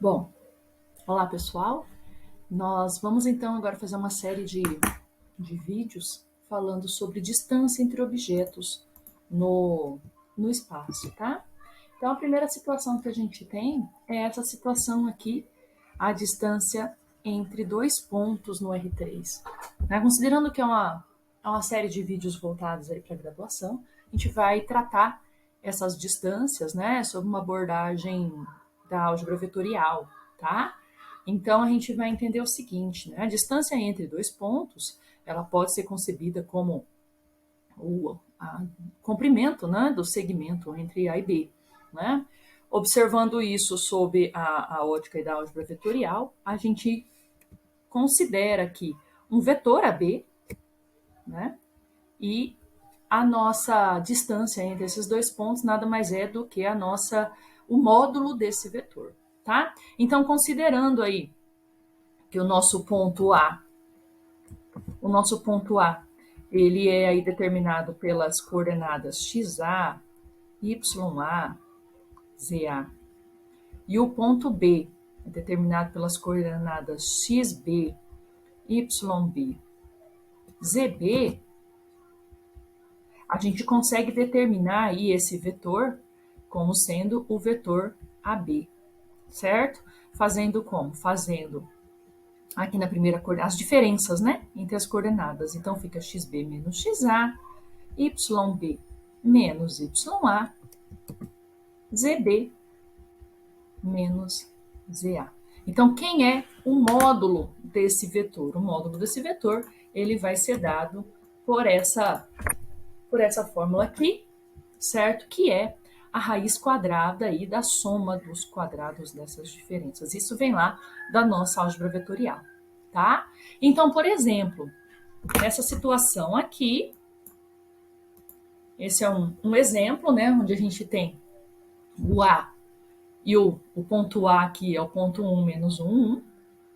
Bom, olá pessoal. Nós vamos então agora fazer uma série de vídeos falando sobre distância entre objetos no espaço, tá? Então a primeira situação que a gente tem é essa situação aqui, a distância entre dois pontos no R3. Né? Considerando que é uma série de vídeos voltados aí para a graduação, a gente vai tratar essas distâncias, né, sob uma abordagem da álgebra vetorial, tá? Então a gente vai entender o seguinte, né? A distância entre dois pontos, ela pode ser concebida como o comprimento, né, do segmento entre A e B, né? Observando isso sob a ótica da álgebra vetorial, a gente considera que um vetor AB, né, e a nossa distância entre esses dois pontos nada mais é do que o módulo desse vetor, tá? Então, considerando aí que o nosso ponto A, ele é aí determinado pelas coordenadas XA, YA, ZA, e o ponto B é determinado pelas coordenadas XB, YB, ZB, a gente consegue determinar aí esse vetor como sendo o vetor AB, certo? Fazendo como? Fazendo aqui na primeira coordenada, as diferenças, né, entre as coordenadas. Então fica XB menos XA, YB menos YA, ZB menos ZA. Então, quem é o módulo desse vetor? O módulo desse vetor, ele vai ser dado por essa fórmula aqui, certo? Que é a raiz quadrada aí da soma dos quadrados dessas diferenças. Isso vem lá da nossa álgebra vetorial, tá? Então, por exemplo, nessa situação aqui, esse é um exemplo, né, onde a gente tem o A e o ponto A aqui é o ponto 1 menos 1, 1.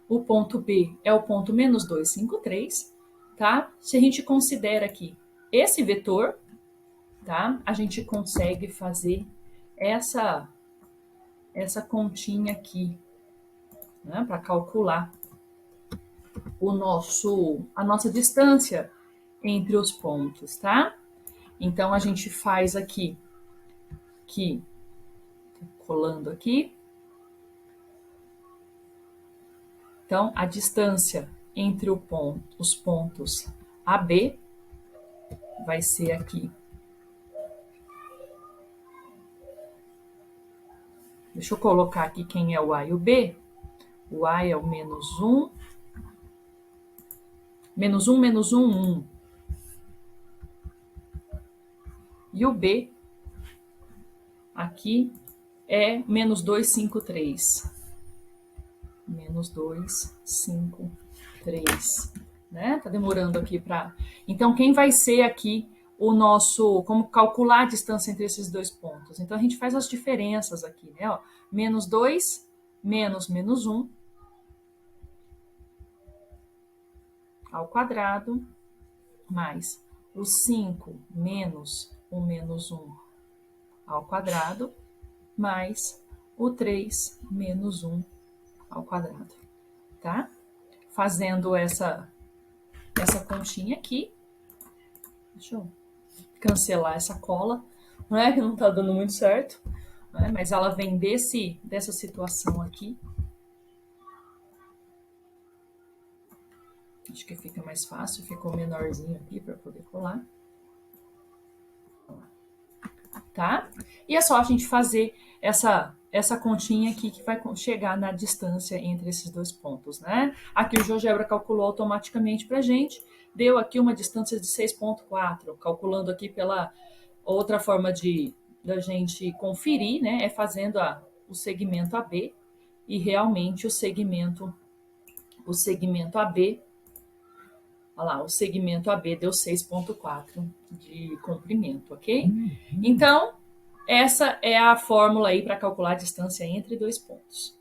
O ponto B é o ponto menos 2, 5, 3, tá? Se a gente considera aqui esse vetor, tá? A gente consegue fazer essa continha aqui, né, para calcular a nossa distância entre os pontos, tá? Então a gente faz aqui, colando aqui. Então a distância entre os pontos AB vai ser aqui. Deixa eu colocar aqui quem é o A e o B. O A é o menos 1, menos 1, menos 1, 1. E o B aqui é menos 2, 5, 3. Menos 2, 5, 3. Né? Tá demorando aqui para... Então, quem vai ser aqui como calcular a distância entre esses dois pontos? Então, a gente faz as diferenças aqui, né? Ó, menos 2, menos 1 ao quadrado, mais o 5 menos o menos 1 ao quadrado, mais o 3 menos 1 ao quadrado, tá? Fazendo essa continha aqui. Deixa eu cancelar essa cola, não é que não tá dando muito certo, né? Mas ela vem dessa situação aqui. Acho que fica mais fácil, ficou menorzinho aqui para poder colar. Tá? E é só a gente fazer essa continha aqui que vai chegar na distância entre esses dois pontos, né? Aqui o GeoGebra calculou automaticamente para a gente, deu aqui uma distância de 6,4, calculando aqui pela outra forma da gente conferir, né? É fazendo o segmento AB, e realmente o segmento AB, olha lá, o segmento AB deu 6,4 de comprimento, ok? Então, essa é a fórmula aí para calcular a distância entre dois pontos.